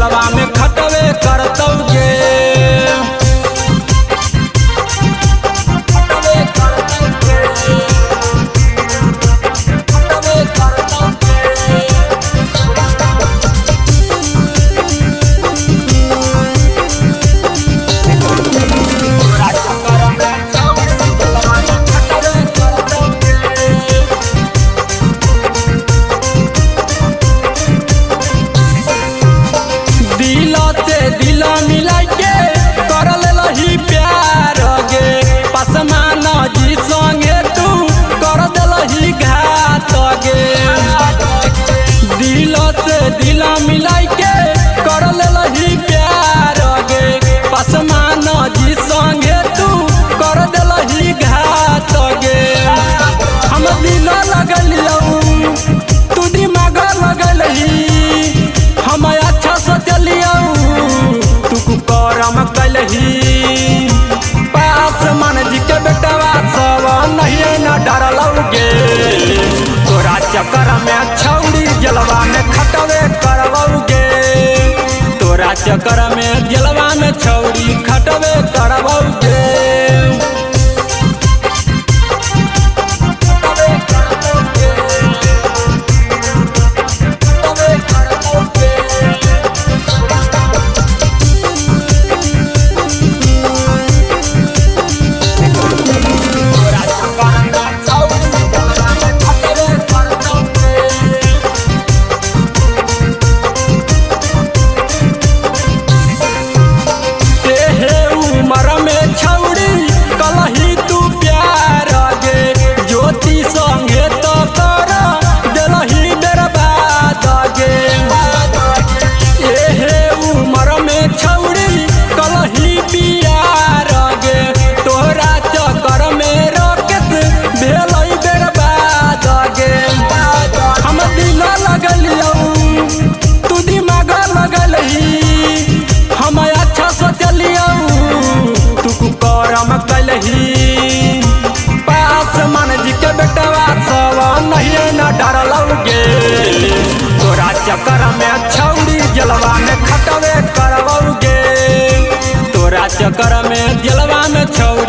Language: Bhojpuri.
जलवा में खटवे करतौगे। दिल मिलाई के करल लही प्यार गे, पसमान जी संगे तू कर दलही घात गे। दिल से दिल मिलाई के करल लही प्यार गे, पसमान जी संगे तू कर दलही घात गे। हम दिल लगलियौ तू दिमाग लगलही, हम अच्छा सोचलियौ करम कलही। पास मन जी के बेटवा सब नहीं न डरलौगे, तोरा चक्कर में छौड़ी जलवा में खटवे करवौगे। तोरा चक्कर में जलवा में छौड़ी खटवे करवौगे। पास मन जी के बेटवा सब नहीं न डरलौगे, तोरा चक्कर में छौड़ी जलवा में खटवे करवौगे। तोरा चक्कर में जलवा में छौड़ी